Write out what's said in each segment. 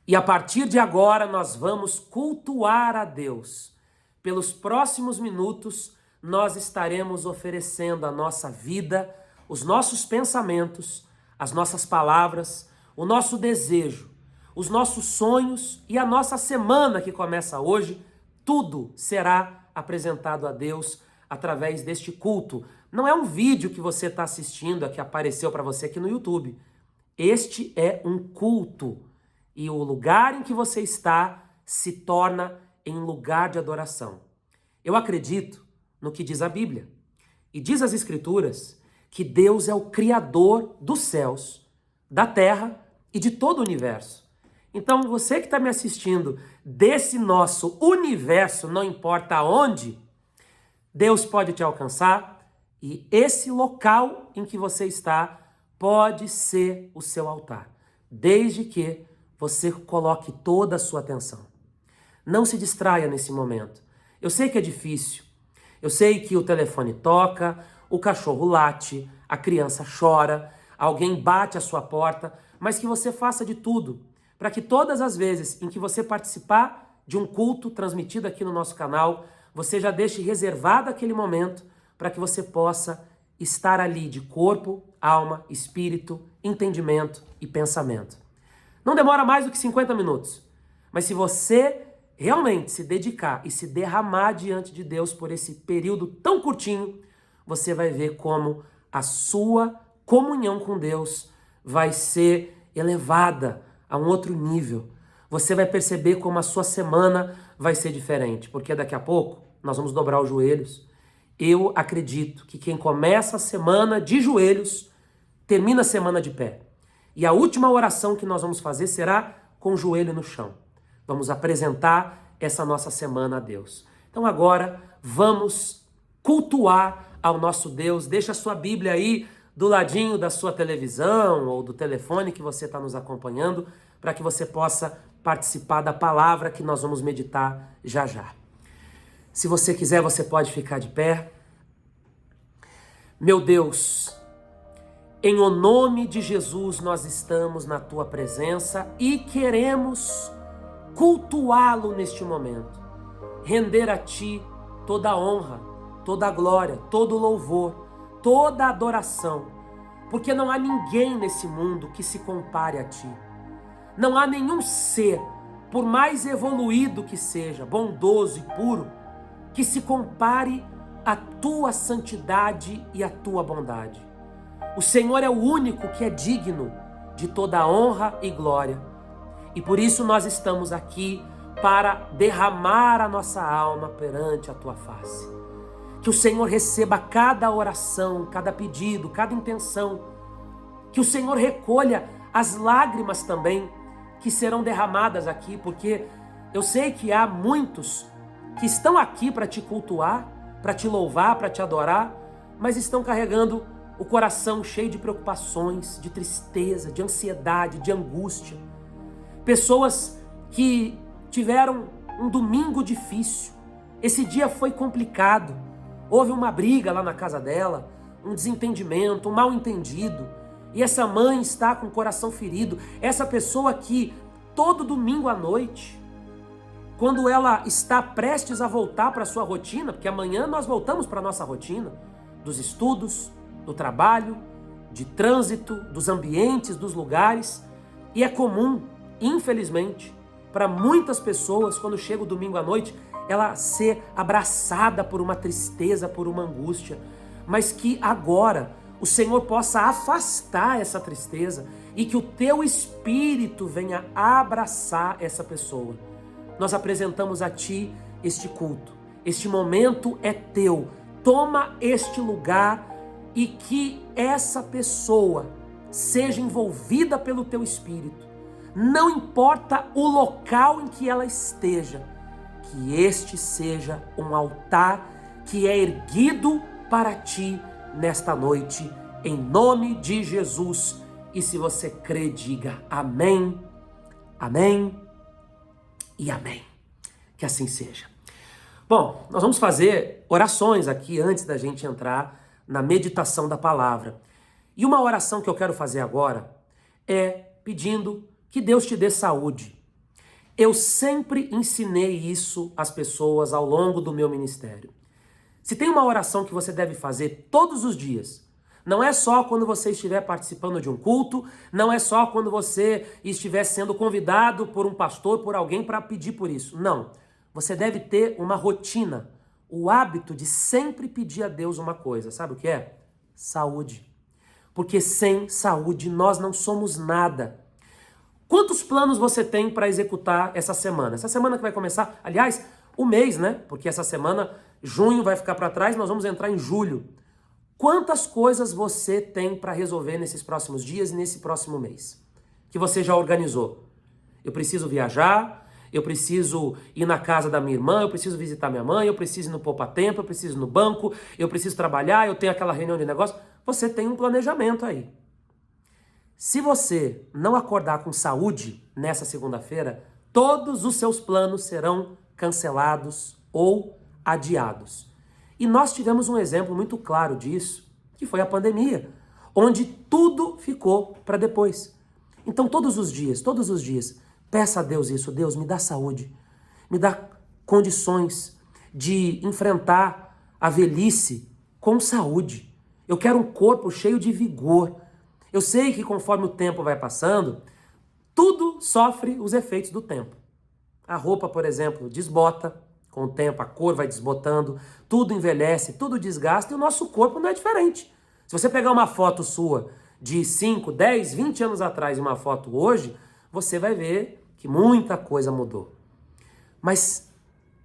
E a partir de agora nós vamos cultuar a Deus. Pelos próximos minutos nós estaremos oferecendo a nossa vida, os nossos pensamentos, as nossas palavras, o nosso desejo, os nossos sonhos e a nossa semana que começa hoje. Tudo será apresentado a Deus através deste culto. Não é um vídeo que você está assistindo, que apareceu para você aqui no YouTube. Este é um culto. E o lugar em que você está se torna em lugar de adoração. Eu acredito no que diz a Bíblia. E diz as Escrituras que Deus é o Criador dos céus, da terra e de todo o universo. Então, você que está me assistindo desse nosso universo, não importa onde, Deus pode te alcançar e esse local em que você está pode ser o seu altar, desde que você coloque toda a sua atenção. Não se distraia nesse momento. Eu sei que é difícil. Eu sei que o telefone toca, o cachorro late, a criança chora, alguém bate à sua porta, mas que você faça de tudo para que todas as vezes em que você participar de um culto transmitido aqui no nosso canal, você já deixe reservado aquele momento para que você possa estar ali de corpo, alma, espírito, entendimento e pensamento. Não demora mais do que 50 minutos, mas se você realmente se dedicar e se derramar diante de Deus por esse período tão curtinho, você vai ver como a sua comunhão com Deus vai ser elevada a um outro nível. Você vai perceber como a sua semana vai ser diferente, porque daqui a pouco nós vamos dobrar os joelhos. Eu acredito que quem começa a semana de joelhos, termina a semana de pé. E a última oração que nós vamos fazer será com o joelho no chão. Vamos apresentar essa nossa semana a Deus. Então agora vamos cultuar ao nosso Deus. Deixa a sua Bíblia aí do ladinho da sua televisão ou do telefone que você está nos acompanhando, para que você possa participar da palavra que nós vamos meditar já já. Se você quiser, você pode ficar de pé. Meu Deus, em o nome de Jesus nós estamos na tua presença e queremos cultuá-lo neste momento. Render a ti toda a honra, toda a glória, todo o louvor, toda a adoração, porque não há ninguém nesse mundo que se compare a ti. Não há nenhum ser, por mais evoluído que seja, bondoso e puro, que se compare à tua santidade e à tua bondade. O Senhor é o único que é digno de toda a honra e glória. E por isso nós estamos aqui para derramar a nossa alma perante a tua face. Que o Senhor receba cada oração, cada pedido, cada intenção. Que o Senhor recolha as lágrimas também que serão derramadas aqui, porque eu sei que há muitos que estão aqui para te cultuar, para te louvar, para te adorar, mas estão carregando o coração cheio de preocupações, de tristeza, de ansiedade, de angústia. Pessoas que tiveram um domingo difícil, esse dia foi complicado, houve uma briga lá na casa dela, um desentendimento, um mal entendido, e essa mãe está com o coração ferido, essa pessoa que todo domingo à noite, quando ela está prestes a voltar para a sua rotina, porque amanhã nós voltamos para a nossa rotina, dos estudos, do trabalho, de trânsito, dos ambientes, dos lugares, e é comum, infelizmente, para muitas pessoas, quando chega o domingo à noite, ela ser abraçada por uma tristeza, por uma angústia, mas que agora o Senhor possa afastar essa tristeza e que o teu Espírito venha abraçar essa pessoa. Nós apresentamos a ti este culto, este momento é teu, toma este lugar e que essa pessoa seja envolvida pelo teu Espírito. Não importa o local em que ela esteja, que este seja um altar que é erguido para ti nesta noite, em nome de Jesus. E se você crê, diga amém, amém e amém. Que assim seja. Bom, nós vamos fazer orações aqui antes da gente entrar na meditação da palavra. E uma oração que eu quero fazer agora é pedindo que Deus te dê saúde. Eu sempre ensinei isso às pessoas ao longo do meu ministério. Se tem uma oração que você deve fazer todos os dias, não é só quando você estiver participando de um culto, não é só quando você estiver sendo convidado por um pastor, por alguém para pedir por isso. Não. Você deve ter uma rotina, o hábito de sempre pedir a Deus uma coisa. Sabe o que é? Saúde. Porque sem saúde nós não somos nada. Quantos planos você tem para executar essa semana? Essa semana que vai começar, aliás, o mês, né? Porque essa semana, junho vai ficar para trás, nós vamos entrar em julho. Quantas coisas você tem para resolver nesses próximos dias e nesse próximo mês? Que você já organizou? Eu preciso viajar, eu preciso ir na casa da minha irmã, eu preciso visitar minha mãe, eu preciso ir no poupa-tempo, eu preciso ir no banco, eu preciso trabalhar, eu tenho aquela reunião de negócio. Você tem um planejamento aí. Se você não acordar com saúde nessa segunda-feira, todos os seus planos serão cancelados ou adiados. E nós tivemos um exemplo muito claro disso, que foi a pandemia, onde tudo ficou para depois. Então todos os dias, peça a Deus isso: Deus, me dá saúde, me dá condições de enfrentar a velhice com saúde. Eu quero um corpo cheio de vigor. Eu sei que conforme o tempo vai passando, tudo sofre os efeitos do tempo. A roupa, por exemplo, desbota com o tempo, a cor vai desbotando, tudo envelhece, tudo desgasta e o nosso corpo não é diferente. Se você pegar uma foto sua de 5, 10, 20 anos atrás e uma foto hoje, você vai ver que muita coisa mudou. Mas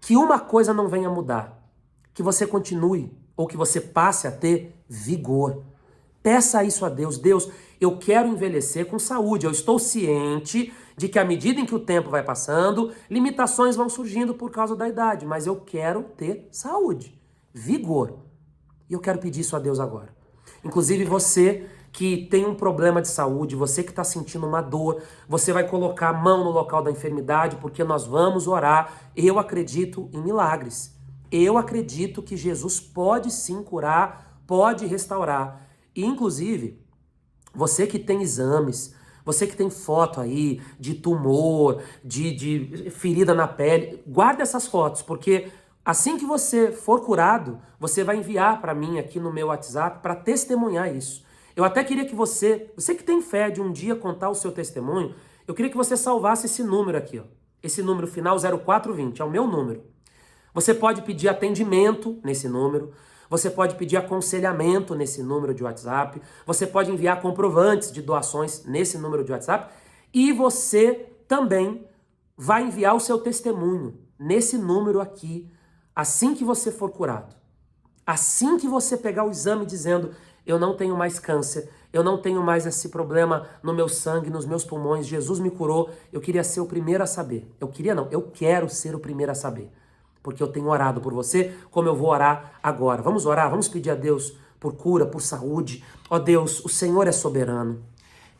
que uma coisa não venha mudar, que você continue ou que você passe a ter vigor. Peça isso a Deus. Deus, eu quero envelhecer com saúde. Eu estou ciente de que à medida em que o tempo vai passando, limitações vão surgindo por causa da idade, mas eu quero ter saúde, vigor. E eu quero pedir isso a Deus agora. Inclusive você que tem um problema de saúde, você que está sentindo uma dor, você vai colocar a mão no local da enfermidade, porque nós vamos orar. Eu acredito em milagres. Eu acredito que Jesus pode sim curar, pode restaurar. E, inclusive, você que tem exames, você que tem foto aí de tumor, de ferida na pele, guarda essas fotos, porque assim que você for curado, você vai enviar para mim aqui no meu WhatsApp para testemunhar isso. Eu até queria que você que tem fé de um dia contar o seu testemunho, eu queria que você salvasse esse número aqui, ó. Esse número final 0420, é o meu número. Você pode pedir atendimento nesse número. Você pode pedir aconselhamento nesse número de WhatsApp. Você pode enviar comprovantes de doações nesse número de WhatsApp. E você também vai enviar o seu testemunho nesse número aqui, assim que você for curado. Assim que você pegar o exame dizendo: eu não tenho mais câncer, eu não tenho mais esse problema no meu sangue, nos meus pulmões, Jesus me curou. Eu queria ser o primeiro a saber. Eu quero ser o primeiro a saber. Porque eu tenho orado por você, como eu vou orar agora. Vamos orar, vamos pedir a Deus por cura, por saúde. Ó Deus, o Senhor é soberano.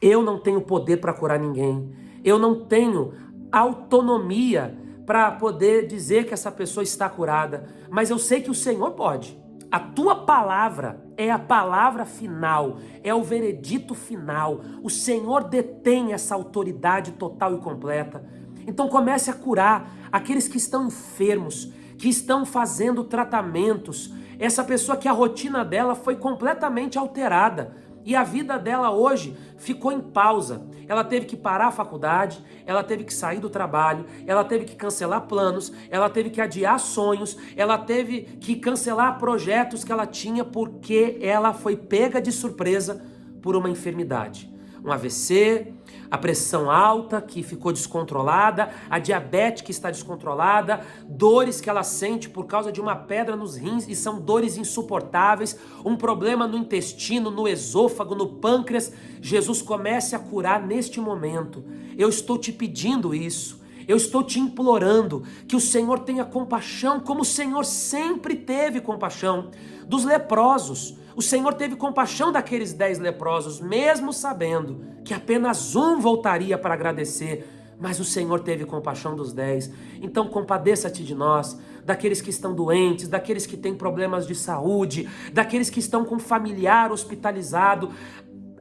Eu não tenho poder para curar ninguém. Eu não tenho autonomia para poder dizer que essa pessoa está curada. Mas eu sei que o Senhor pode. A tua palavra é a palavra final, é o veredito final. O Senhor detém essa autoridade total e completa. Então comece a curar aqueles que estão enfermos, que estão fazendo tratamentos. Essa pessoa que a rotina dela foi completamente alterada e a vida dela hoje ficou em pausa. Ela teve que parar a faculdade, ela teve que sair do trabalho, ela teve que cancelar planos, ela teve que adiar sonhos, ela teve que cancelar projetos que ela tinha porque ela foi pega de surpresa por uma enfermidade. Um AVC, a pressão alta que ficou descontrolada, a diabetes que está descontrolada, dores que ela sente por causa de uma pedra nos rins e são dores insuportáveis, um problema no intestino, no esôfago, no pâncreas. Jesus, comece a curar neste momento. Eu estou te pedindo isso. Eu estou te implorando que o Senhor tenha compaixão, como o Senhor sempre teve compaixão dos leprosos. O Senhor teve compaixão daqueles 10 leprosos, mesmo sabendo que apenas um voltaria para agradecer. Mas o Senhor teve compaixão dos 10. Então compadeça-te de nós, daqueles que estão doentes, daqueles que têm problemas de saúde, daqueles que estão com familiar hospitalizado.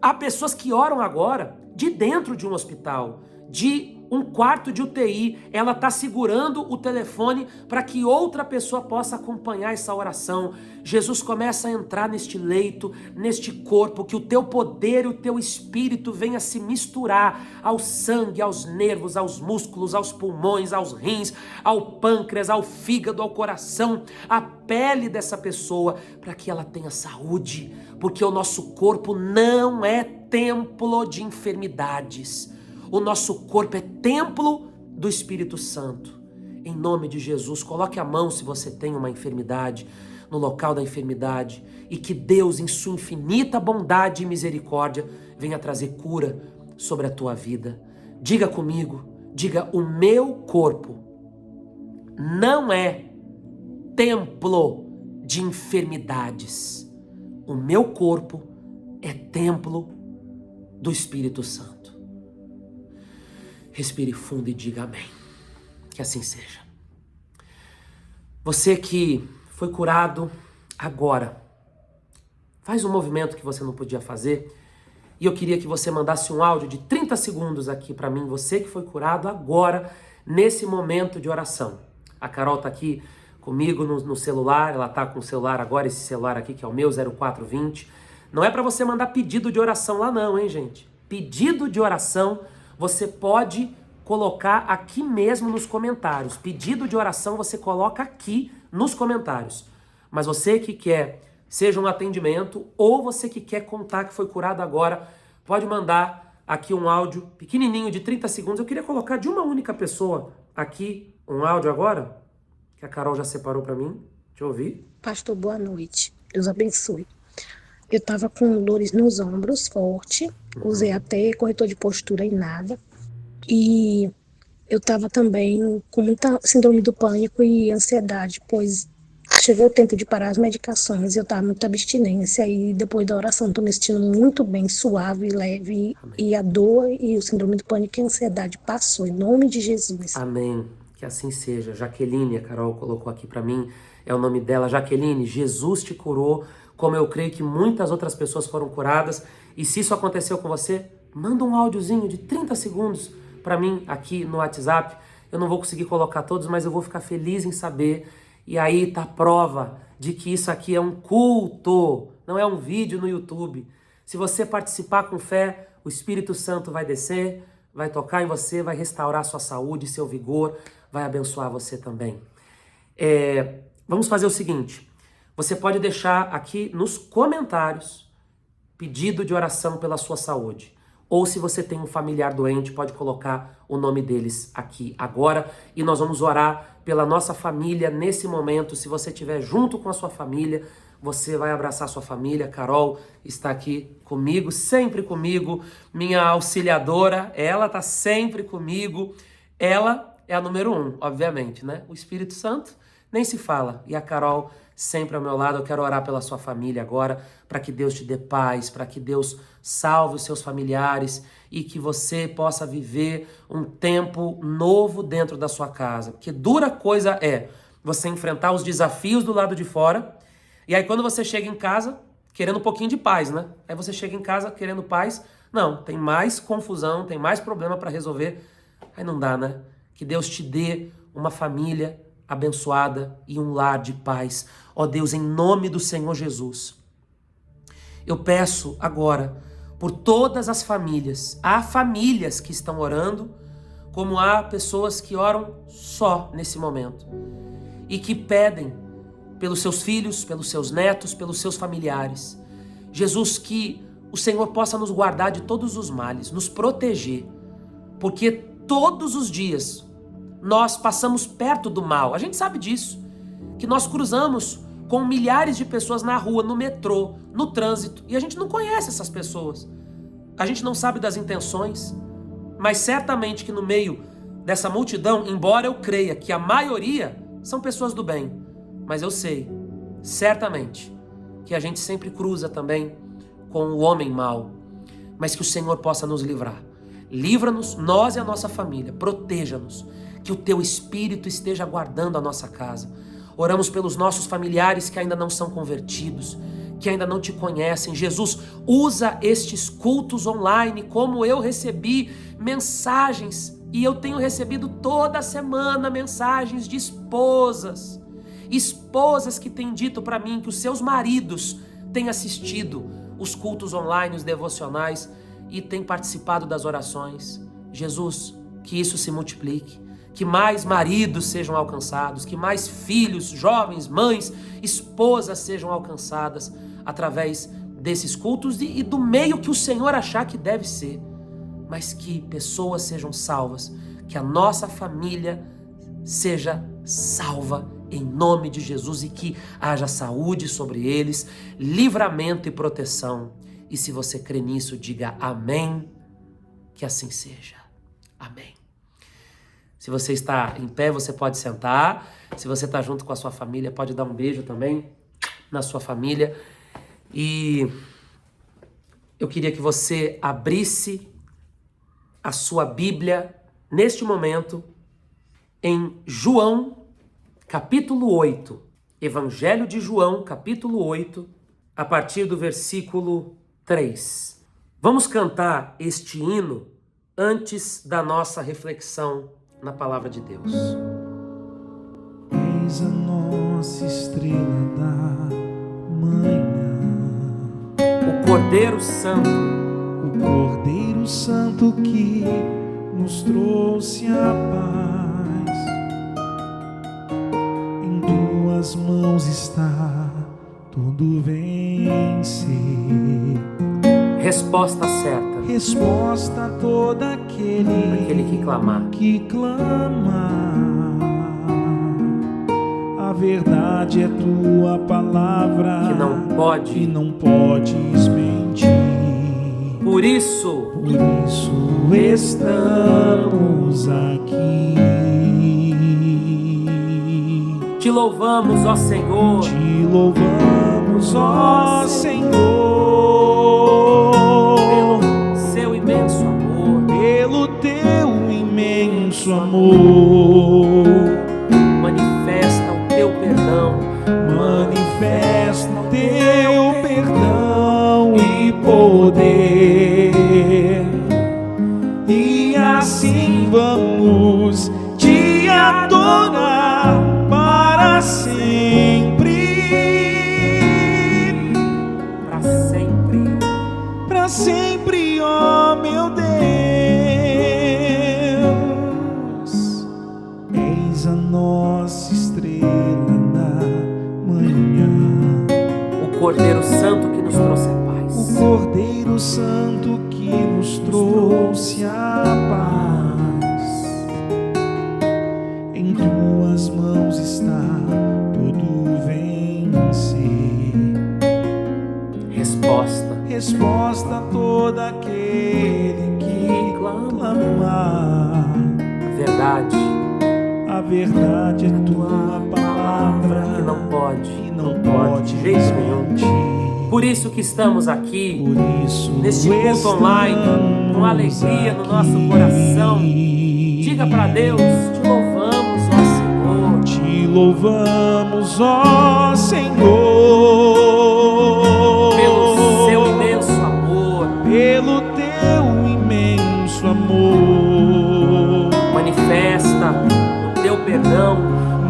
Há pessoas que oram agora de dentro de um hospital, de um quarto de UTI, ela está segurando o telefone para que outra pessoa possa acompanhar essa oração. Jesus começa a entrar neste leito, neste corpo, que o teu poder e o teu espírito venha se misturar ao sangue, aos nervos, aos músculos, aos pulmões, aos rins, ao pâncreas, ao fígado, ao coração, à pele dessa pessoa, para que ela tenha saúde, porque o nosso corpo não é templo de enfermidades. O nosso corpo é templo do Espírito Santo. Em nome de Jesus, coloque a mão se você tem uma enfermidade, no local da enfermidade, e que Deus, em sua infinita bondade e misericórdia, venha trazer cura sobre a tua vida. Diga comigo, diga: o meu corpo não é templo de enfermidades. O meu corpo é templo do Espírito Santo. Respire fundo e diga amém. Que assim seja. Você que foi curado agora, faz um movimento que você não podia fazer. E eu queria que você mandasse um áudio de 30 segundos aqui para mim. Você que foi curado agora, nesse momento de oração. A Carol está aqui comigo no celular. Ela está com o celular agora, esse celular aqui que é o meu, 0420. Não é para você mandar pedido de oração lá não, hein, gente? Pedido de oração você pode colocar aqui mesmo nos comentários. Pedido de oração você coloca aqui nos comentários. Mas você que quer, seja um atendimento, ou você que quer contar que foi curado agora, pode mandar aqui um áudio pequenininho de 30 segundos. Eu queria colocar de uma única pessoa aqui um áudio agora, que a Carol já separou para mim. Deixa eu ouvir. Pastor, boa noite. Deus abençoe. Eu estava com dores nos ombros, forte. Usei até corretor de postura e nada. E eu estava também com muita síndrome do pânico e ansiedade, pois chegou o tempo de parar as medicações. Eu estava muito abstinência e depois da oração estou me sentindo muito bem, suave, leve. Amém. E a dor e o síndrome do pânico e a ansiedade passou, em nome de Jesus. Amém. Que assim seja. Jaqueline, a Carol colocou aqui para mim, é o nome dela. Jaqueline, Jesus te curou, como eu creio que muitas outras pessoas foram curadas. E se isso aconteceu com você, manda um áudiozinho de 30 segundos para mim aqui no WhatsApp. Eu não vou conseguir colocar todos, mas eu vou ficar feliz em saber. E aí tá a prova de que isso aqui é um culto, não é um vídeo no YouTube. Se você participar com fé, o Espírito Santo vai descer, vai tocar em você, vai restaurar sua saúde, seu vigor, vai abençoar você também. Vamos fazer o seguinte, você pode deixar aqui nos comentários pedido de oração pela sua saúde. Ou se você tem um familiar doente, pode colocar o nome deles aqui agora. E nós vamos orar pela nossa família nesse momento. Se você estiver junto com a sua família, você vai abraçar a sua família. Carol está aqui comigo, sempre comigo. Minha auxiliadora, ela está sempre comigo. Ela é a número 1, obviamente, né? O Espírito Santo nem se fala. E a Carol sempre ao meu lado. Eu quero orar pela sua família agora, para que Deus te dê paz, para que Deus salve os seus familiares e que você possa viver um tempo novo dentro da sua casa. Porque dura coisa é você enfrentar os desafios do lado de fora, e aí quando você chega em casa, querendo um pouquinho de paz, né? Aí você chega em casa querendo paz, não, tem mais confusão, tem mais problema para resolver, aí não dá, né? Que Deus te dê uma família abençoada e um lar de paz. Ó Deus, em nome do Senhor Jesus, eu peço agora por todas as famílias. Há famílias que estão orando, como há pessoas que oram só nesse momento e que pedem pelos seus filhos, pelos seus netos, pelos seus familiares. Jesus, que o Senhor possa nos guardar de todos os males, nos proteger, porque todos os dias nós passamos perto do mal. A gente sabe disso, que nós cruzamos com milhares de pessoas na rua, no metrô, no trânsito, e a gente não conhece essas pessoas. A gente não sabe das intenções, mas certamente que no meio dessa multidão, embora eu creia que a maioria são pessoas do bem, mas eu sei, certamente, que a gente sempre cruza também com o homem mau, mas que o Senhor possa nos livrar. Livra-nos, nós e a nossa família, proteja-nos, que o teu Espírito esteja guardando a nossa casa. Oramos pelos nossos familiares que ainda não são convertidos, que ainda não te conhecem. Jesus, usa estes cultos online, como eu recebi mensagens E eu tenho recebido toda semana mensagens de esposas que têm dito para mim que os seus maridos têm assistido os cultos online, os devocionais e têm participado das orações. Jesus, que isso se multiplique, que mais maridos sejam alcançados, que mais filhos, jovens, mães, esposas sejam alcançadas através desses cultos e do meio que o Senhor achar que deve ser, mas que pessoas sejam salvas, que a nossa família seja salva em nome de Jesus e que haja saúde sobre eles, livramento e proteção. E se você crê nisso, diga amém, que assim seja. Amém. Se você está em pé, você pode sentar. Se você está junto com a sua família, pode dar um beijo também na sua família. E eu queria que você abrisse a sua Bíblia neste momento em João, capítulo 8. Evangelho de João, capítulo 8, a partir do versículo 3. Vamos cantar este hino antes da nossa reflexão na palavra de Deus. Eis a nossa estrela da manhã, O Cordeiro Santo, o Cordeiro Santo que nos trouxe a paz. Em tuas mãos está todo vencer. resposta certa, Resposta a todo aquele que clamar. A verdade é tua palavra, Que não pode. e não podes mentir. Por isso, Estamos aqui. te louvamos, ó Senhor, Te louvamos, ó Senhor, pelo seu imenso amor. pelo teu imenso amor. Manifesta o teu perdão, Manifesta o teu perdão e poder, e assim vamos te adorar para sempre, para sempre, ó meu Deus. Eis a nossa estrela na manhã, o Cordeiro Santo que nos trouxe a paz. o Cordeiro Santo que nos trouxe a paz. Em tuas mãos está todo vencer. Resposta a todo aquele que clamar. A verdade é tua palavra, que não pode, e não pode de jeito nenhum. mentir. Por isso que estamos aqui, Por isso neste culto online, com alegria no nosso coração. Diga para Deus, te louvamos, ó Senhor. Te louvamos, ó Senhor, Pelo seu imenso amor. pelo teu imenso amor. Manifesta o teu perdão,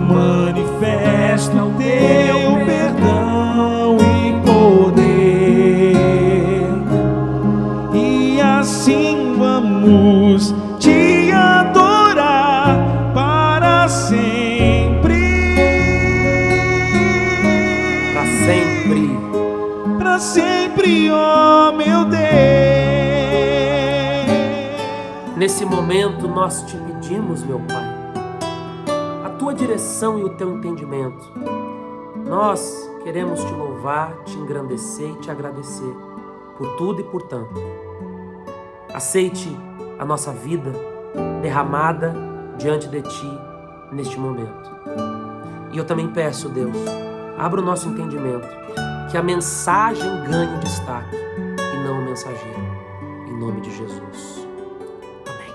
Manifesta o teu perdão e poder, e assim vamos te adorar para sempre, para sempre, ó meu Deus. Nesse momento nós te pedimos, meu Pai, a tua direção e o teu entendimento. Nós queremos te louvar, te engrandecer e te agradecer por tudo e por tanto. Aceite a nossa vida derramada diante de ti neste momento. E eu também peço, Deus, abra o nosso entendimento, que a mensagem ganhe destaque e não o mensageiro. Em nome de Jesus. Amém.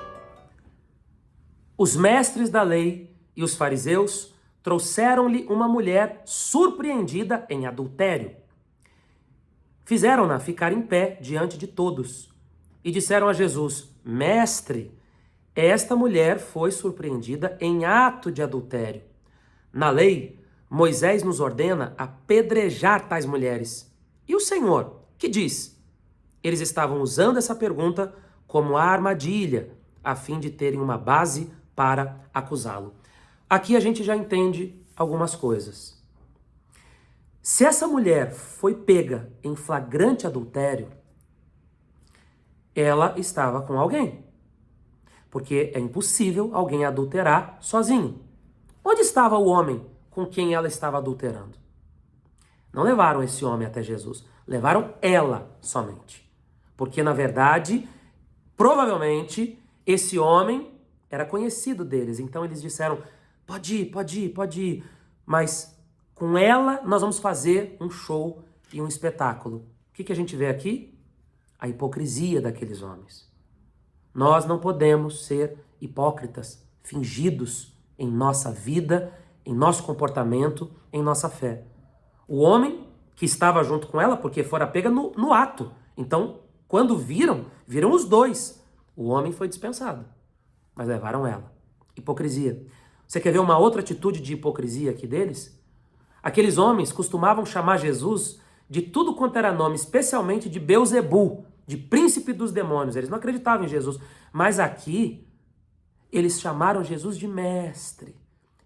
Os mestres da lei e os fariseus trouxeram-lhe uma mulher surpreendida em adultério. Fizeram-na ficar em pé diante de todos e disseram a Jesus: Mestre, esta mulher foi surpreendida em ato de adultério. Na lei, Moisés nos ordena apedrejar tais mulheres. E o Senhor, que diz? Eles estavam usando essa pergunta como armadilha, a fim de terem uma base para acusá-lo. Aqui a gente já entende algumas coisas. Se essa mulher foi pega em flagrante adultério, ela estava com alguém. Porque é impossível alguém adulterar sozinho. Onde estava o homem com quem ela estava adulterando? Não levaram esse homem até Jesus, levaram ela somente. Porque, na verdade, provavelmente, esse homem era conhecido deles. Então eles disseram, pode ir. Mas com ela nós vamos fazer um show e um espetáculo. O que a gente vê aqui? A hipocrisia daqueles homens. Nós não podemos ser hipócritas, fingidos em nossa vida, em nosso comportamento, em nossa fé. O homem que estava junto com ela, porque fora pega no ato. Então, quando viram os dois. O homem foi dispensado, mas levaram ela. Hipocrisia. Você quer ver uma outra atitude de hipocrisia aqui deles? Aqueles homens costumavam chamar Jesus de tudo quanto era nome, especialmente de Beelzebul, de príncipe dos demônios. Eles não acreditavam em Jesus. Mas aqui, eles chamaram Jesus de mestre.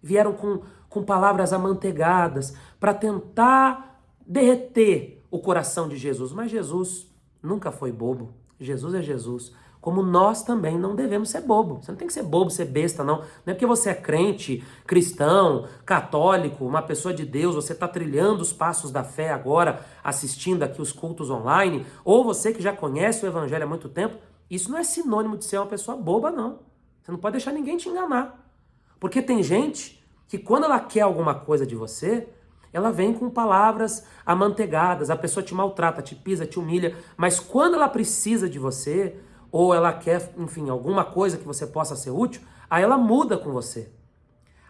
Vieram com palavras amanteigadas para tentar derreter o coração de Jesus. Mas Jesus nunca foi bobo. Jesus é Jesus. Como nós também não devemos ser bobo. Você não tem que ser bobo, ser besta, não. Não é porque você é crente, cristão, católico, uma pessoa de Deus, você está trilhando os passos da fé agora, assistindo aqui os cultos online, ou você que já conhece o evangelho há muito tempo, isso não é sinônimo de ser uma pessoa boba, não. Você não pode deixar ninguém te enganar. Porque tem gente que quando ela quer alguma coisa de você, ela vem com palavras amanteigadas, a pessoa te maltrata, te pisa, te humilha, mas quando ela precisa de você, ou ela quer, enfim, alguma coisa que você possa ser útil, aí ela muda com você.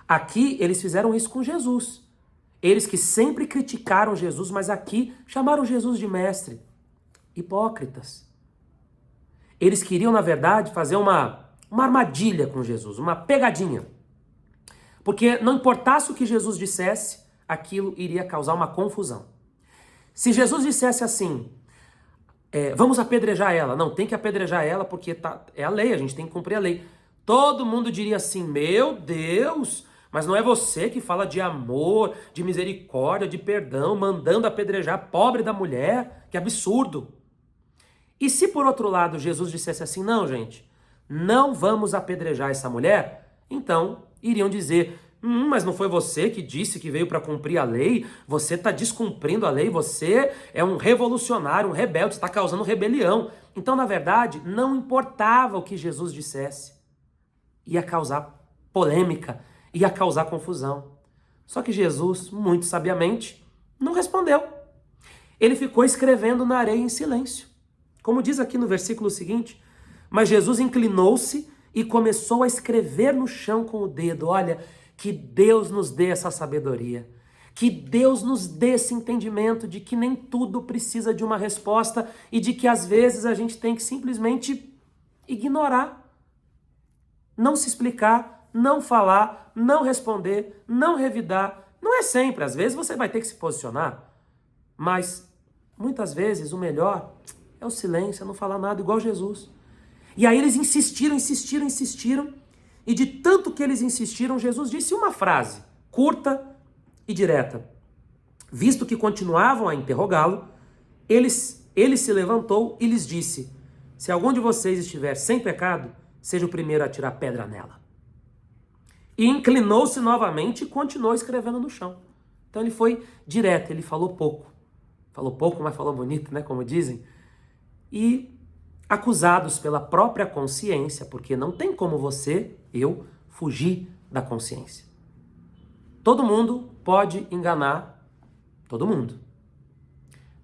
Aqui eles fizeram isso com Jesus. Eles que sempre criticaram Jesus, mas aqui chamaram Jesus de mestre. Hipócritas. Eles queriam, na verdade, fazer uma armadilha com Jesus, uma pegadinha. Porque não importasse o que Jesus dissesse, aquilo iria causar uma confusão. Se Jesus dissesse assim, vamos apedrejar ela. Não, tem que apedrejar ela porque é a lei, a gente tem que cumprir a lei. Todo mundo diria assim, meu Deus, mas não é você que fala de amor, de misericórdia, de perdão, mandando apedrejar a pobre da mulher? Que absurdo. E se por outro lado Jesus dissesse assim, não gente, não vamos apedrejar essa mulher, então iriam dizer, mas não foi você que disse que veio para cumprir a lei? Você está descumprindo a lei, você é um revolucionário, um rebelde, está causando rebelião. Então, na verdade, não importava o que Jesus dissesse. Ia causar polêmica, ia causar confusão. Só que Jesus, muito sabiamente, não respondeu. Ele ficou escrevendo na areia em silêncio. Como diz aqui no versículo seguinte, mas Jesus inclinou-se e começou a escrever no chão com o dedo. Olha, que Deus nos dê essa sabedoria, que Deus nos dê esse entendimento de que nem tudo precisa de uma resposta e de que às vezes a gente tem que simplesmente ignorar, não se explicar, não falar, não responder, não revidar. Não é sempre, às vezes você vai ter que se posicionar, mas muitas vezes o melhor é o silêncio, é não falar nada, igual Jesus. E aí eles insistiram, e de tanto que eles insistiram, Jesus disse uma frase curta e direta. Visto que continuavam a interrogá-lo, ele se levantou e lhes disse, se algum de vocês estiver sem pecado, seja o primeiro a tirar pedra nela. E inclinou-se novamente e continuou escrevendo no chão. Então ele foi direto, ele falou pouco. Falou pouco, mas falou bonito, né, como dizem. E acusados pela própria consciência, porque não tem como você, eu, fugir da consciência. Todo mundo pode enganar todo mundo,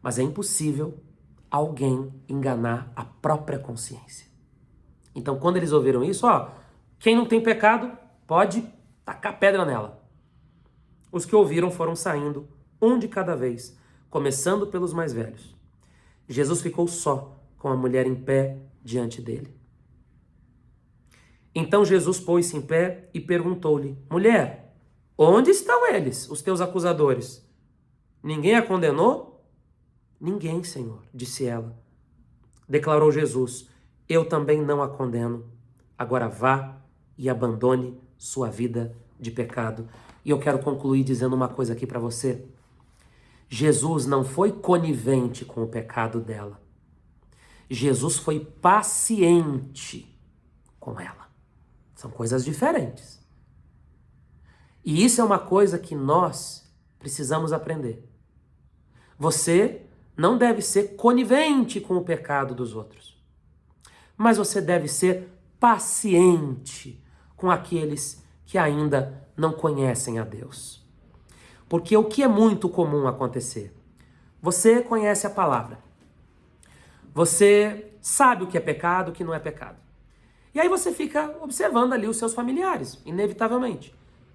mas é impossível alguém enganar a própria consciência. Então, quando eles ouviram isso, quem não tem pecado pode tacar pedra nela. Os que ouviram foram saindo, um de cada vez, começando pelos mais velhos. Jesus ficou só, com a mulher em pé diante dele. Então Jesus pôs-se em pé e perguntou-lhe: mulher, onde estão eles, os teus acusadores? Ninguém a condenou? Ninguém, Senhor, disse ela. Declarou Jesus: eu também não a condeno. Agora vá e abandone sua vida de pecado. E eu quero concluir dizendo uma coisa aqui para você. Jesus não foi conivente com o pecado dela. Jesus foi paciente com ela. São coisas diferentes. E isso é uma coisa que nós precisamos aprender. Você não deve ser conivente com o pecado dos outros, mas você deve ser paciente com aqueles que ainda não conhecem a Deus. Porque o que é muito comum acontecer? Você conhece a palavra. Você sabe o que é pecado, o que não é pecado. E aí você fica observando ali os seus familiares, inevitavelmente.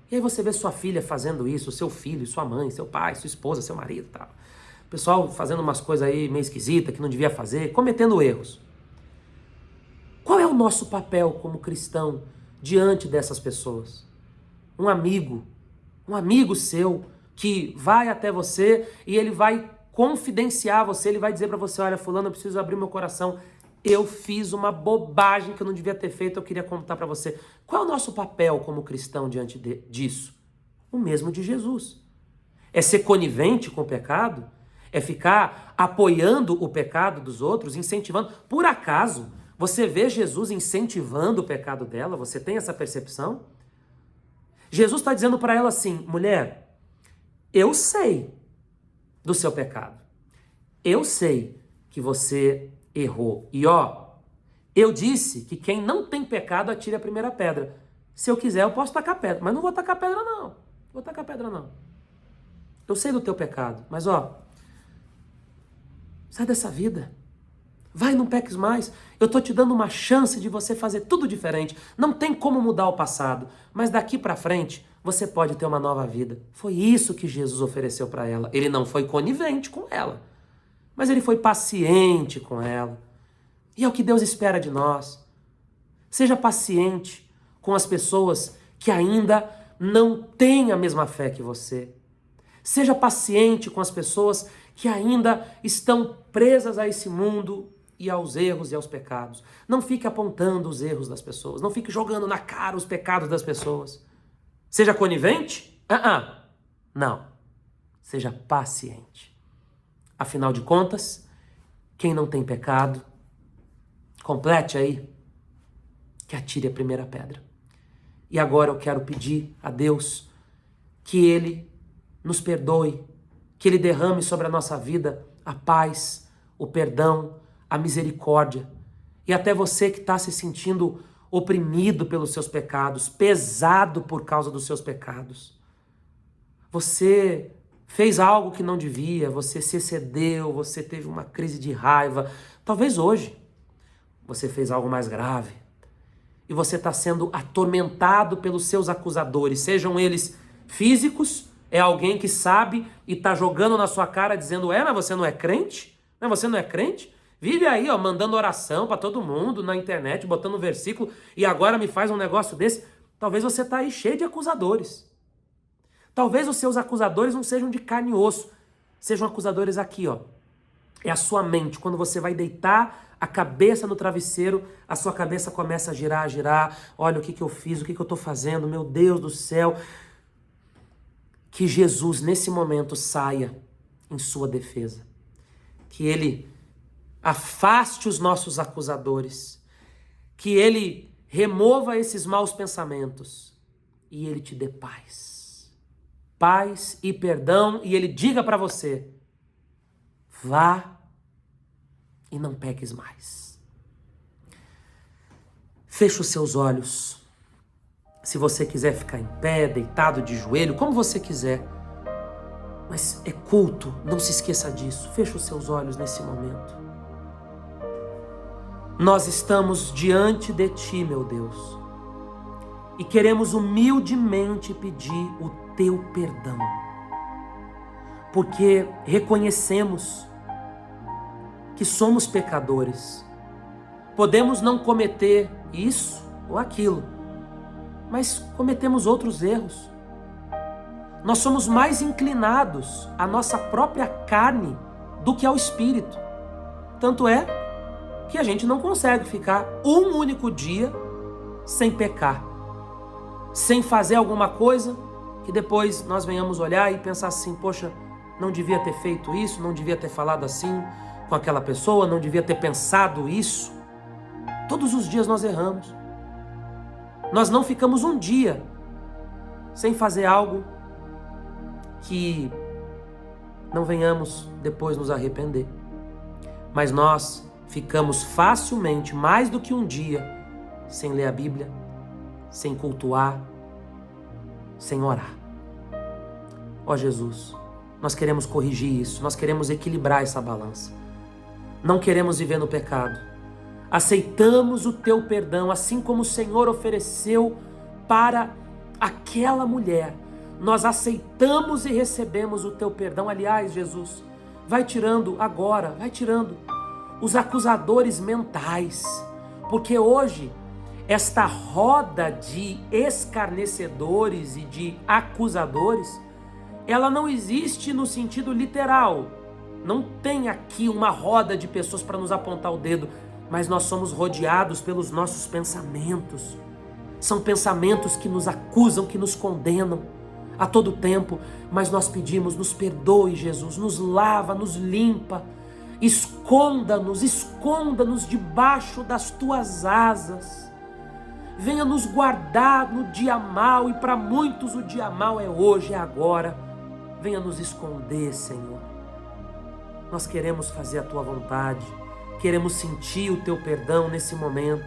E aí você vê sua filha fazendo isso, seu filho, sua mãe, seu pai, sua esposa, seu marido, tal. O pessoal fazendo umas coisas aí meio esquisitas que não devia fazer, cometendo erros. Qual é o nosso papel como cristão diante dessas pessoas? Um amigo seu que vai até você e ele vai confidenciar você, ele vai dizer para você: olha, fulano, eu preciso abrir meu coração, eu fiz uma bobagem que eu não devia ter feito, eu queria contar para você. Qual é o nosso papel como cristão diante disso? O mesmo de Jesus. É ser conivente com o pecado? É ficar apoiando o pecado dos outros, incentivando? Por acaso, você vê Jesus incentivando o pecado dela? Você tem essa percepção? Jesus está dizendo para ela assim: mulher, eu sei do seu pecado. Eu sei que você errou. E eu disse que quem não tem pecado atire a primeira pedra. Se eu quiser, eu posso tacar pedra, mas não vou tacar pedra não. Vou tacar pedra não. Eu sei do teu pecado, mas sai dessa vida. Vai, não peques mais. Eu estou te dando uma chance de você fazer tudo diferente. Não tem como mudar o passado, mas daqui para frente você pode ter uma nova vida. Foi isso que Jesus ofereceu para ela. Ele não foi conivente com ela, mas ele foi paciente com ela. E é o que Deus espera de nós. Seja paciente com as pessoas que ainda não têm a mesma fé que você. Seja paciente com as pessoas que ainda estão presas a esse mundo e aos erros e aos pecados. Não fique apontando os erros das pessoas. Não fique jogando na cara os pecados das pessoas. Seja conivente? Não. Seja paciente. Afinal de contas, quem não tem pecado, complete aí, que atire a primeira pedra. E agora eu quero pedir a Deus que Ele nos perdoe, que Ele derrame sobre a nossa vida a paz, o perdão, a misericórdia. E até você que está se sentindo oprimido pelos seus pecados, pesado por causa dos seus pecados. Você fez algo que não devia, você se excedeu, você teve uma crise de raiva. Talvez hoje você fez algo mais grave. E você está sendo atormentado pelos seus acusadores, sejam eles físicos, é alguém que sabe e está jogando na sua cara dizendo: mas você não é crente? Você não é crente? Vive aí, mandando oração para todo mundo na internet, botando um versículo, e agora me faz um negócio desse. Talvez você está aí cheio de acusadores. Talvez os seus acusadores não sejam de carne e osso, sejam acusadores aqui, É a sua mente. Quando você vai deitar a cabeça no travesseiro, a sua cabeça começa a girar. Olha o que eu fiz, o que eu estou fazendo, meu Deus do céu. Que Jesus, nesse momento, saia em sua defesa. Que Ele afaste os nossos acusadores. Que Ele remova esses maus pensamentos. E Ele te dê paz. Paz e perdão. E Ele diga para você: vá e não peques mais. Feche os seus olhos. Se você quiser ficar em pé, deitado de joelho, como você quiser. Mas é culto, não se esqueça disso. Feche os seus olhos nesse momento. Nós estamos diante de Ti, meu Deus, e queremos humildemente pedir o Teu perdão, porque reconhecemos que somos pecadores. Podemos não cometer isso ou aquilo, mas cometemos outros erros. Nós somos mais inclinados à nossa própria carne do que ao espírito. Tanto é que a gente não consegue ficar um único dia sem pecar, sem fazer alguma coisa que depois nós venhamos olhar e pensar assim: poxa, não devia ter feito isso, não devia ter falado assim com aquela pessoa, não devia ter pensado isso. Todos os dias nós erramos. Nós não ficamos um dia sem fazer algo que não venhamos depois nos arrepender. Mas nós ficamos facilmente mais do que um dia sem ler a Bíblia, sem cultuar, sem orar. Ó Jesus, nós queremos corrigir isso, nós queremos equilibrar essa balança. Não queremos viver no pecado. Aceitamos o teu perdão, assim como o Senhor ofereceu para aquela mulher. Nós aceitamos e recebemos o teu perdão. Aliás, Jesus, vai tirando agora, vai tirando os acusadores mentais, porque hoje esta roda de escarnecedores e de acusadores, ela não existe no sentido literal. Não tem aqui uma roda de pessoas para nos apontar o dedo, mas nós somos rodeados pelos nossos pensamentos. São pensamentos que nos acusam, que nos condenam a todo tempo, mas nós pedimos: nos perdoe, Jesus, nos lava, nos limpa, esconda-nos debaixo das tuas asas. Venha nos guardar no dia mau, e para muitos o dia mau é hoje, é agora. Venha nos esconder, Senhor. Nós queremos fazer a tua vontade, queremos sentir o teu perdão nesse momento,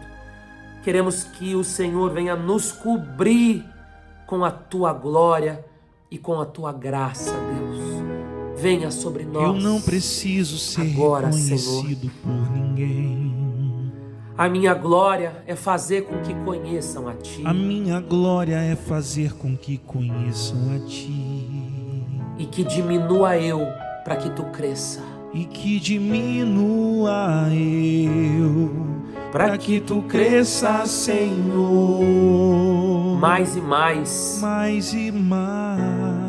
queremos que o Senhor venha nos cobrir com a tua glória e com a tua graça, Deus. Venha sobre nós. Eu não preciso ser agora, reconhecido, Senhor, por ninguém. A minha glória é fazer com que conheçam a Ti. A minha glória é fazer com que conheçam a Ti. E que diminua eu para que Tu cresça. E que diminua eu para que Tu cresça, Senhor. Mais e mais. Mais e mais.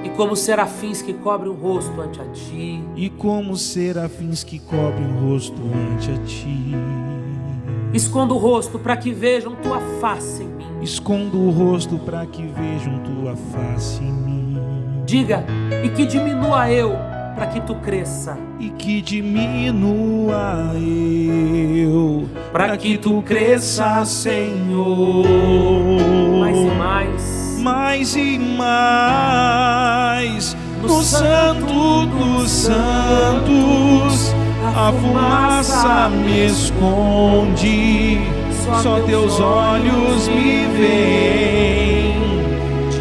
E como serafins que cobrem o rosto ante a Ti. E como serafins que cobrem o rosto ante a Ti. Esconda o rosto para que vejam Tua face em mim. Esconda o rosto para que vejam Tua face em mim. Diga: e que diminua eu para que Tu cresça. E que diminua eu para que Tu cresça, Senhor. Mais e mais. Mais e mais, no Santo dos Santos, a fumaça me esconde, só Teus olhos me veem.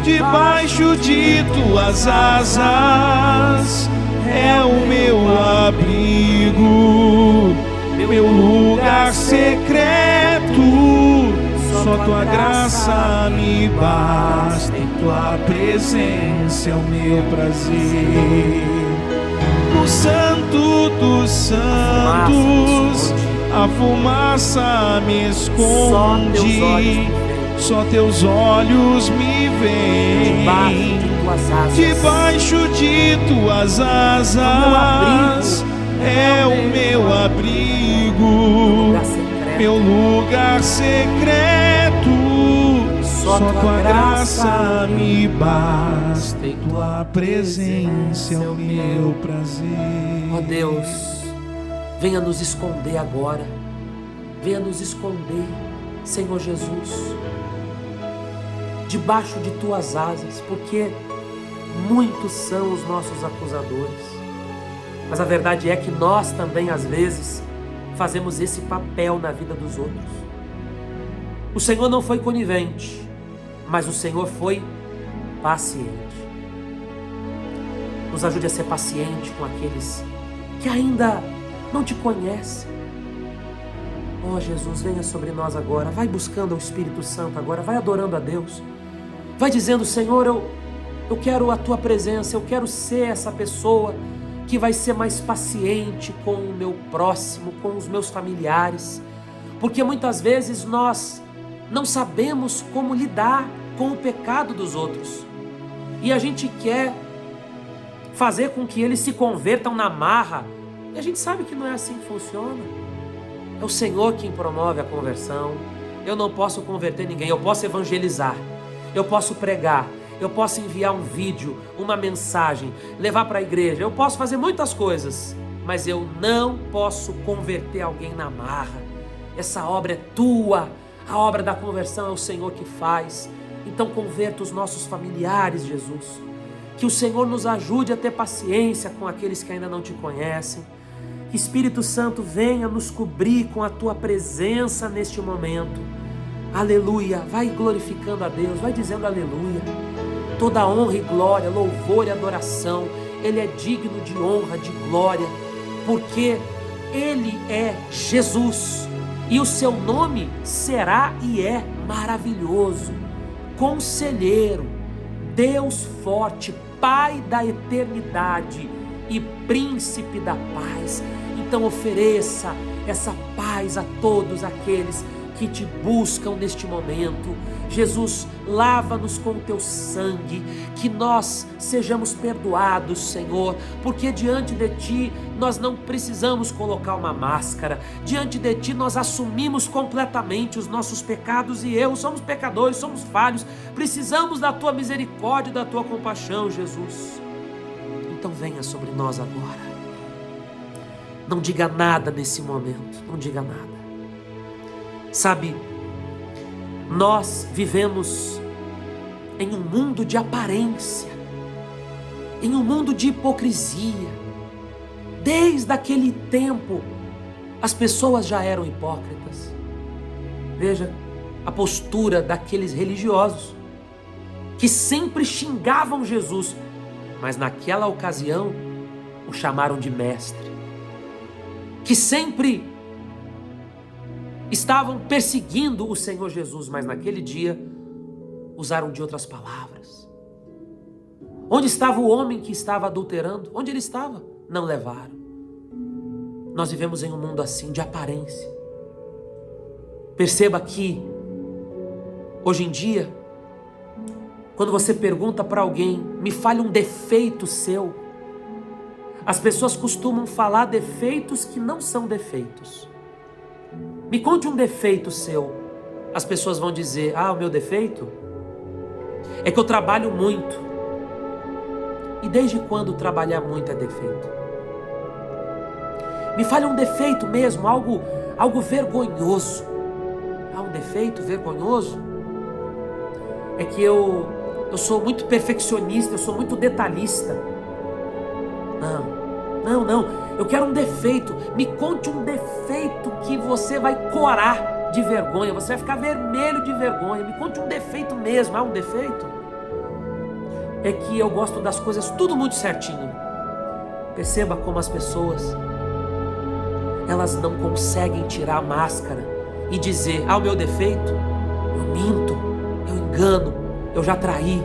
Debaixo de Tuas asas é o meu abrigo, meu lugar secreto. Só Tua graça me basta, em Tua presença é o meu prazer. No Santo dos Santos, a fumaça me esconde, só Teus olhos me veem. Debaixo de Tuas asas é o meu abrigo, meu lugar secreto. Só Tua graça me basta, e Tua presença é o meu prazer. Ó Deus, venha nos esconder agora. Venha nos esconder, Senhor Jesus, debaixo de Tuas asas, porque muitos são os nossos acusadores. Mas a verdade é que nós também, às vezes, fazemos esse papel na vida dos outros. O Senhor não foi conivente, mas o Senhor foi paciente. Nos ajude a ser paciente com aqueles que ainda não Te conhecem. Oh Jesus, venha sobre nós agora. Vai buscando o Espírito Santo agora, vai adorando a Deus. Vai dizendo: Senhor, eu quero a Tua presença, eu quero ser essa pessoa que vai ser mais paciente com o meu próximo, com os meus familiares. Porque muitas vezes nós não sabemos como lidar com o pecado dos outros. E a gente quer fazer com que eles se convertam na marra. E a gente sabe que não é assim que funciona. É o Senhor quem promove a conversão. Eu não posso converter ninguém, eu posso evangelizar, eu posso pregar, eu posso enviar um vídeo, uma mensagem, levar para a igreja, eu posso fazer muitas coisas, mas eu não posso converter alguém na marra. Essa obra é tua, a obra da conversão é o Senhor que faz. Então converta os nossos familiares, Jesus. Que o Senhor nos ajude a ter paciência com aqueles que ainda não te conhecem. Que Espírito Santo venha nos cobrir com a tua presença neste momento. Aleluia. Vai glorificando a Deus, vai dizendo aleluia. Toda honra e glória, louvor e adoração, Ele é digno de honra, de glória, porque Ele é Jesus e o seu nome será e é maravilhoso. Conselheiro, Deus forte, Pai da eternidade e Príncipe da paz. Então ofereça essa paz a todos aqueles que te buscam neste momento. Jesus, lava-nos com o teu sangue, que nós sejamos perdoados, Senhor, porque diante de ti nós não precisamos colocar uma máscara. Diante de ti nós assumimos completamente os nossos pecados e erros. Somos pecadores, somos falhos, precisamos da tua misericórdia e da tua compaixão, Jesus. Então venha sobre nós agora. Não diga nada nesse momento, não diga nada. Sabe, nós vivemos em um mundo de aparência, em um mundo de hipocrisia. Desde aquele tempo, as pessoas já eram hipócritas. Veja a postura daqueles religiosos que sempre xingavam Jesus, mas naquela ocasião o chamaram de mestre, que sempre estavam perseguindo o Senhor Jesus, mas naquele dia usaram de outras palavras. Onde estava o homem que estava adulterando? Onde ele estava? Não levaram. Nós vivemos em um mundo assim, de aparência. Perceba que, hoje em dia, quando você pergunta para alguém, me fale um defeito seu, as pessoas costumam falar defeitos que não são defeitos. Me conte um defeito seu. As pessoas vão dizer, o meu defeito é que eu trabalho muito. E desde quando trabalhar muito é defeito? Me fale um defeito mesmo, algo vergonhoso. Um defeito vergonhoso é que eu sou muito perfeccionista, eu sou muito detalhista. Não. Eu quero um defeito. Me conte um defeito que você vai corar de vergonha. Você vai ficar vermelho de vergonha. Me conte um defeito mesmo. Um defeito é que eu gosto das coisas tudo muito certinho. Perceba como as pessoas, elas não conseguem tirar a máscara e dizer, o meu defeito, eu minto, eu engano, eu já traí,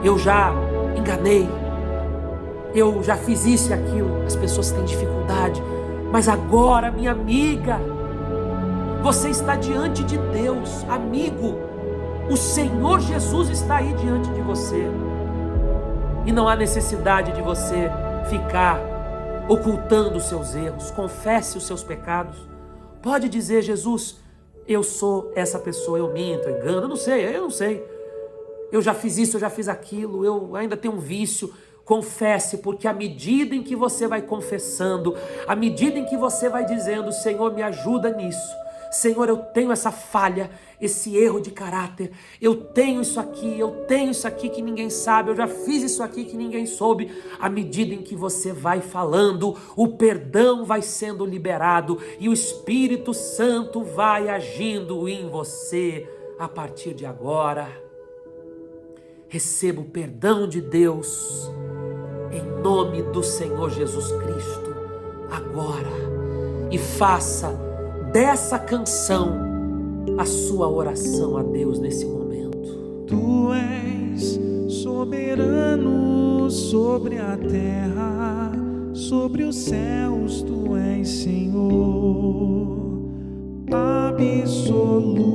eu já enganei, eu já fiz isso e aquilo. As pessoas têm dificuldade. Mas agora, minha amiga, você está diante de Deus, amigo. O Senhor Jesus está aí diante de você. E não há necessidade de você ficar ocultando os seus erros. Confesse os seus pecados. Pode dizer, Jesus, eu sou essa pessoa, eu minto, eu engano, eu não sei. Eu já fiz isso, eu já fiz aquilo, eu ainda tenho um vício. Confesse, porque à medida em que você vai confessando, à medida em que você vai dizendo, Senhor, me ajuda nisso. Senhor, eu tenho essa falha, esse erro de caráter, eu tenho isso aqui que ninguém sabe, eu já fiz isso aqui que ninguém soube. À medida em que você vai falando, o perdão vai sendo liberado e o Espírito Santo vai agindo em você a partir de agora. Receba o perdão de Deus em nome do Senhor Jesus Cristo agora e faça dessa canção a sua oração a Deus nesse momento. Tu és soberano sobre a terra, sobre os céus, tu és Senhor absoluto.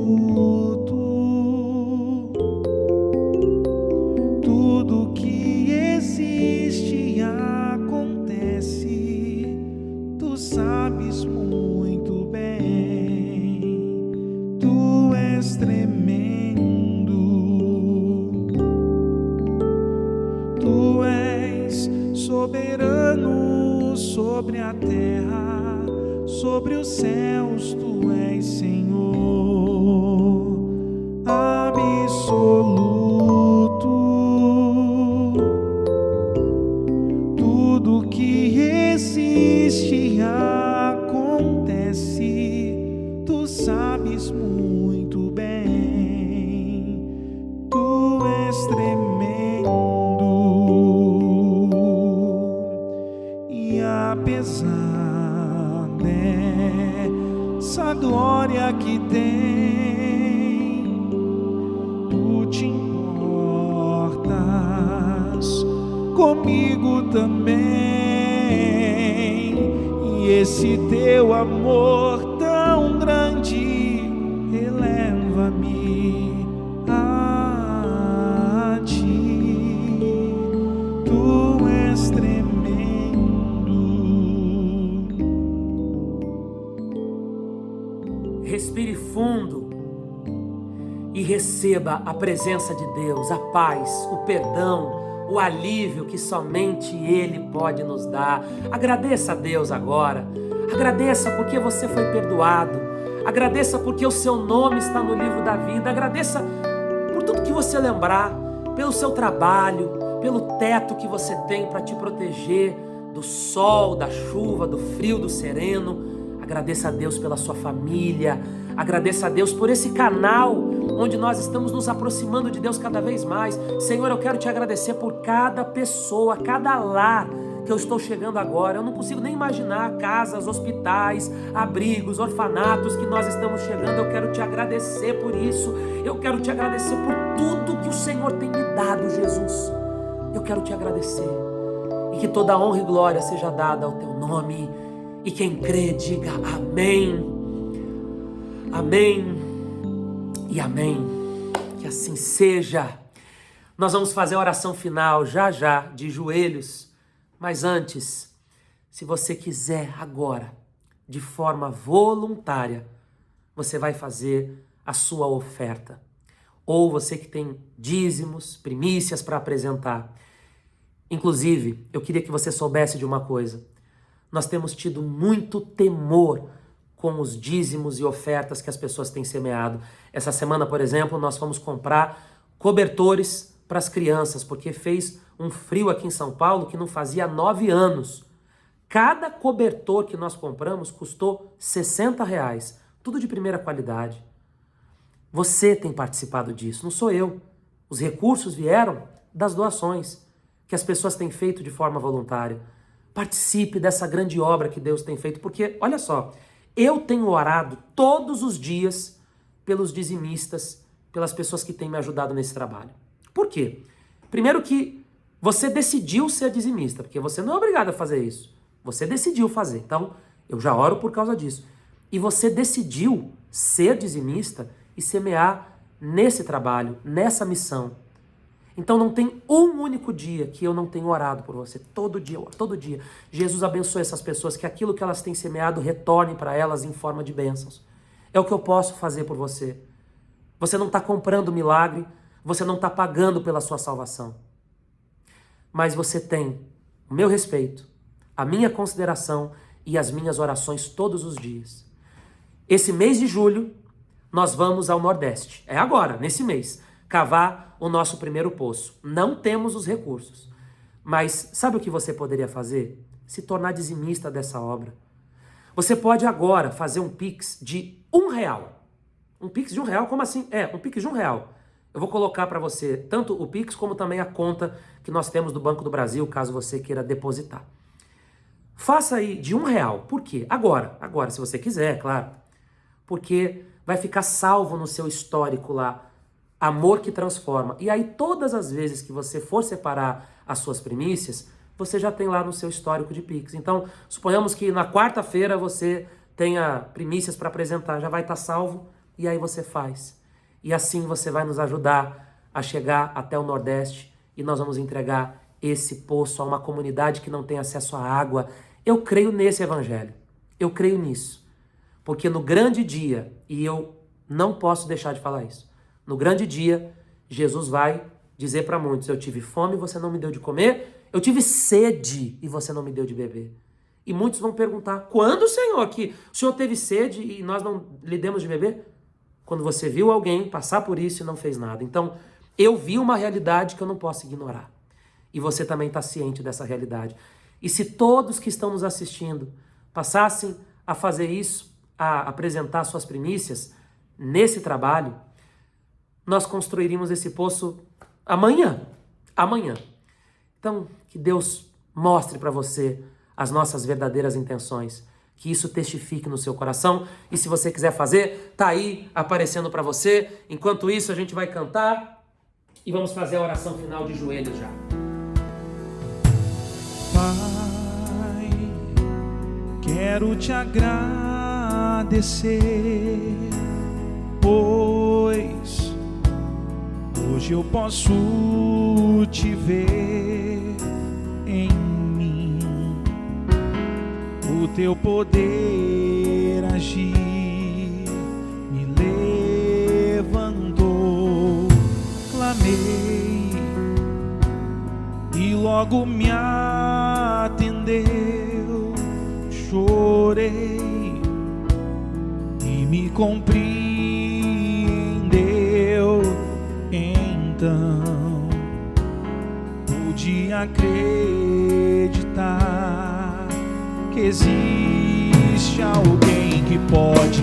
sobre a terra, sobre os céus, tu és Senhor absoluto. Tudo que existe acontece, tu sabes muito bem, tu és tremendo. E apesar dessa glória que tem, tu te importas comigo também. E esse teu amor tão grande eleva-me a ti. Tu és tremendo. Respire fundo e receba a presença de Deus, a paz, o perdão, o alívio que somente Ele pode nos dar. Agradeça a Deus agora. Agradeça porque você foi perdoado. Agradeça porque o seu nome está no livro da vida. Agradeça por tudo que você lembrar, pelo seu trabalho, pelo teto que você tem para te proteger do sol, da chuva, do frio, do sereno. Agradeça a Deus pela sua família. Agradeça a Deus por esse canal onde nós estamos nos aproximando de Deus cada vez mais. Senhor, eu quero te agradecer por cada pessoa, cada lar que eu estou chegando agora. Eu não consigo nem imaginar casas, hospitais, abrigos, orfanatos que nós estamos chegando. Eu quero te agradecer por isso. Eu quero te agradecer por tudo que o Senhor tem me dado, Jesus. Eu quero te agradecer. E que toda honra e glória seja dada ao teu nome. E quem crê, diga amém. Amém e amém. Que assim seja. Nós vamos fazer a oração final já já, de joelhos. Mas antes, se você quiser agora, de forma voluntária, você vai fazer a sua oferta. Ou você que tem dízimos, primícias para apresentar. Inclusive, eu queria que você soubesse de uma coisa. Nós temos tido muito temor com os dízimos e ofertas que as pessoas têm semeado. Essa semana, por exemplo, nós fomos comprar cobertores para as crianças, porque fez um frio aqui em São Paulo que não fazia 9 anos. Cada cobertor que nós compramos custou R$60, tudo de primeira qualidade. Você tem participado disso, não sou eu. Os recursos vieram das doações que as pessoas têm feito de forma voluntária. Participe dessa grande obra que Deus tem feito, porque, olha só, eu tenho orado todos os dias pelos dizimistas, pelas pessoas que têm me ajudado nesse trabalho. Por quê? Primeiro que você decidiu ser dizimista, porque você não é obrigado a fazer isso. Você decidiu fazer. Então, eu já oro por causa disso. E você decidiu ser dizimista e semear nesse trabalho, nessa missão. Então não tem um único dia que eu não tenho orado por você. Todo dia eu oro, todo dia. Jesus abençoe essas pessoas, que aquilo que elas têm semeado retorne para elas em forma de bênçãos. É o que eu posso fazer por você. Você não está comprando milagre, você não está pagando pela sua salvação. Mas você tem o meu respeito, a minha consideração e as minhas orações todos os dias. Esse mês de julho, nós vamos ao Nordeste. É agora, nesse mês, cavar o nosso primeiro poço. Não temos os recursos. Mas sabe o que você poderia fazer? Se tornar dizimista dessa obra. Você pode agora fazer um Pix de R$1. Um Pix de R$1? Como assim? Um Pix de R$1. Eu vou colocar para você tanto o Pix como também a conta que nós temos do Banco do Brasil, caso você queira depositar. Faça aí de R$1. Por quê? Agora, se você quiser, claro. Porque vai ficar salvo no seu histórico lá, Amor que Transforma. E aí todas as vezes que você for separar as suas primícias, você já tem lá no seu histórico de Pix. Então, suponhamos que na quarta-feira você tenha primícias para apresentar, já vai estar salvo e aí você faz. E assim você vai nos ajudar a chegar até o Nordeste e nós vamos entregar esse poço a uma comunidade que não tem acesso à água. Eu creio nesse evangelho. Eu creio nisso. Porque no grande dia, e eu não posso deixar de falar isso, no grande dia, Jesus vai dizer para muitos: eu tive fome e você não me deu de comer, eu tive sede e você não me deu de beber. E muitos vão perguntar, quando, Senhor, que o Senhor teve sede e nós não lhe demos de beber? Quando você viu alguém passar por isso e não fez nada. Então, eu vi uma realidade que eu não posso ignorar. E você também está ciente dessa realidade. E se todos que estão nos assistindo passassem a fazer isso, a apresentar suas primícias nesse trabalho, nós construiríamos esse poço amanhã. Amanhã. Então, que Deus mostre para você as nossas verdadeiras intenções. Que isso testifique no seu coração. E se você quiser fazer, tá aí aparecendo para você. Enquanto isso, a gente vai cantar e vamos fazer a oração final de joelhos já. Pai, quero te agradecer, pois hoje eu posso te ver em mim, o teu poder agir me levantou, clamei e logo me atendeu, chorei e me compreendeu, então pude acreditar que existe alguém que pode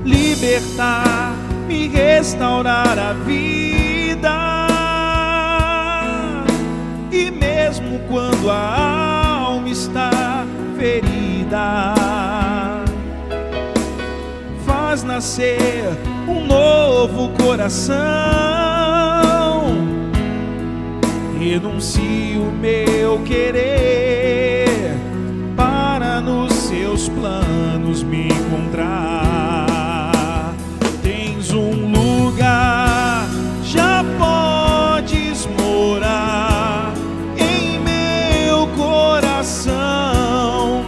libertar, me restaurar a vida. E mesmo quando a alma está ferida, faz nascer um novo coração. Renuncio o meu querer para nos seus planos me encontrar. Tens um lugar, já podes morar em meu coração.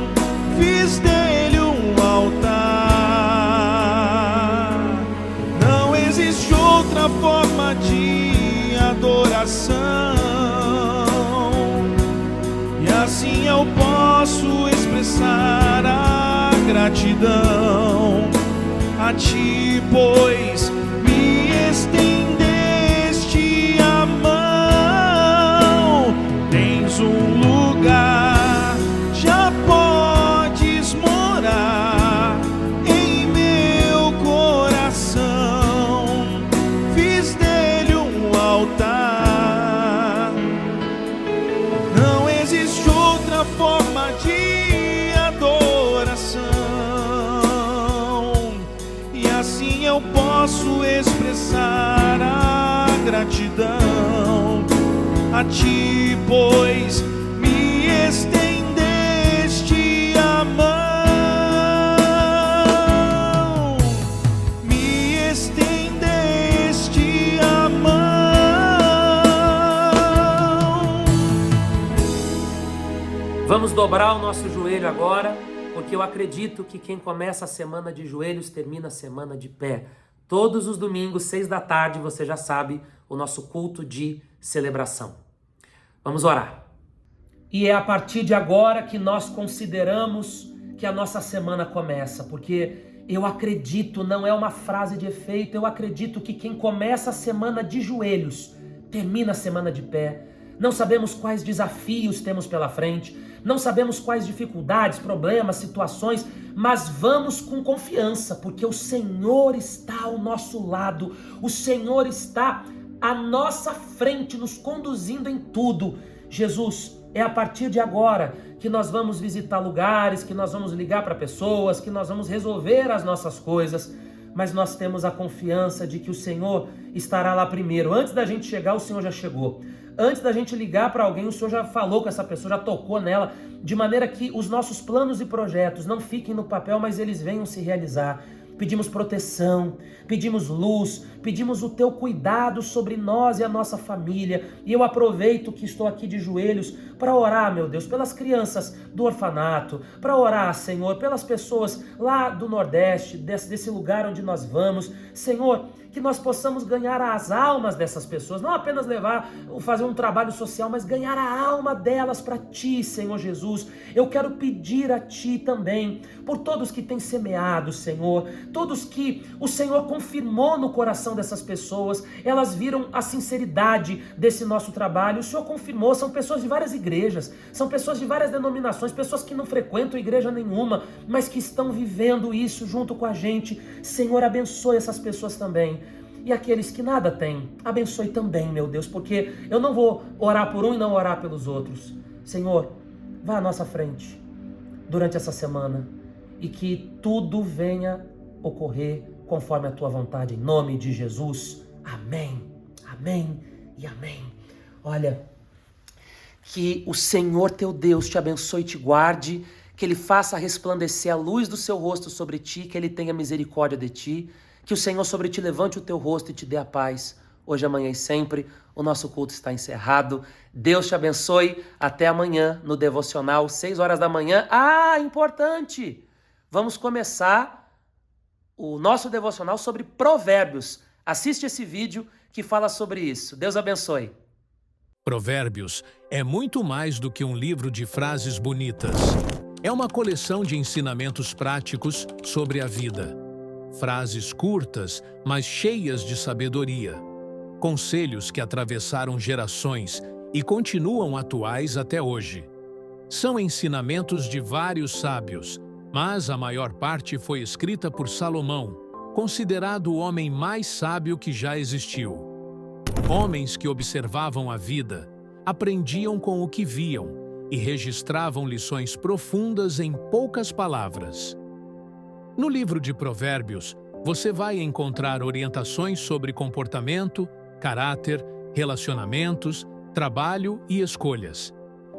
Fiz dele um altar. Não existe outra forma de adoração. E assim eu posso expressar a gratidão a ti, pois me estendeste a mão. Tens um lugar, já podes morar em meu coração. Fiz dele um altar. Não existe outra forma de adoração. E assim eu posso expressar a gratidão a ti, pois me estendeste a mão. Me estendeste a mão. Vamos dobrar o nosso joelho agora, porque eu acredito que quem começa a semana de joelhos termina a semana de pé. Todos os domingos, 6 da tarde, você já sabe, o nosso culto de celebração. Vamos orar. E é a partir de agora que nós consideramos que a nossa semana começa, porque eu acredito, não é uma frase de efeito, eu acredito que quem começa a semana de joelhos termina a semana de pé. Não sabemos quais desafios temos pela frente, não sabemos quais dificuldades, problemas, situações, mas vamos com confiança, porque o Senhor está ao nosso lado, o Senhor está à nossa frente, nos conduzindo em tudo. Jesus, é a partir de agora que nós vamos visitar lugares, que nós vamos ligar para pessoas, que nós vamos resolver as nossas coisas, mas nós temos a confiança de que o Senhor estará lá primeiro. Antes da gente chegar, o Senhor já chegou. Antes da gente ligar para alguém, o Senhor já falou com essa pessoa, já tocou nela, de maneira que os nossos planos e projetos não fiquem no papel, mas eles venham se realizar. Pedimos proteção, pedimos luz, pedimos o teu cuidado sobre nós e a nossa família. E eu aproveito que estou aqui de joelhos para orar, meu Deus, pelas crianças do orfanato, para orar, Senhor, pelas pessoas lá do Nordeste, desse lugar onde nós vamos. Senhor, que nós possamos ganhar as almas dessas pessoas, não apenas fazer um trabalho social, mas ganhar a alma delas para Ti, Senhor Jesus. Eu quero pedir a Ti também, por todos que têm semeado, Senhor, todos que o Senhor confirmou no coração dessas pessoas, elas viram a sinceridade desse nosso trabalho, o Senhor confirmou, são pessoas de várias igrejas, são pessoas de várias denominações, pessoas que não frequentam igreja nenhuma, mas que estão vivendo isso junto com a gente. Senhor, abençoe essas pessoas também. E aqueles que nada têm, abençoe também, meu Deus, porque eu não vou orar por um e não orar pelos outros. Senhor, vá à nossa frente durante essa semana e que tudo venha ocorrer conforme a Tua vontade, em nome de Jesus. Amém, amém e amém. Olha, que o Senhor teu Deus te abençoe e te guarde, que Ele faça resplandecer a luz do seu rosto sobre ti, que Ele tenha misericórdia de ti, que o Senhor sobre ti levante o teu rosto e te dê a paz, hoje, amanhã e sempre. O nosso culto está encerrado. Deus te abençoe. Até amanhã no Devocional, 6 horas da manhã. Importante! Vamos começar o nosso Devocional sobre Provérbios. Assiste esse vídeo que fala sobre isso. Deus abençoe. Provérbios é muito mais do que um livro de frases bonitas. É uma coleção de ensinamentos práticos sobre a vida. Frases curtas, mas cheias de sabedoria. Conselhos que atravessaram gerações e continuam atuais até hoje. São ensinamentos de vários sábios, mas a maior parte foi escrita por Salomão, considerado o homem mais sábio que já existiu. Homens que observavam a vida, aprendiam com o que viam e registravam lições profundas em poucas palavras. No livro de Provérbios, você vai encontrar orientações sobre comportamento, caráter, relacionamentos, trabalho e escolhas.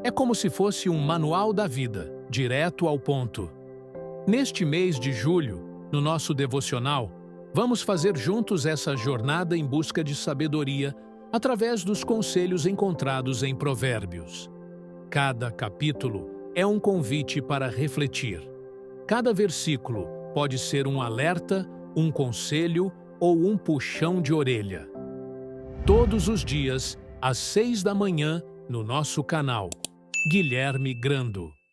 É como se fosse um manual da vida, direto ao ponto. Neste mês de julho, no nosso devocional, vamos fazer juntos essa jornada em busca de sabedoria através dos conselhos encontrados em Provérbios. Cada capítulo é um convite para refletir. Cada versículo pode ser um alerta, um conselho ou um puxão de orelha. Todos os dias, às 6 da manhã, no nosso canal. Guilherme Grando.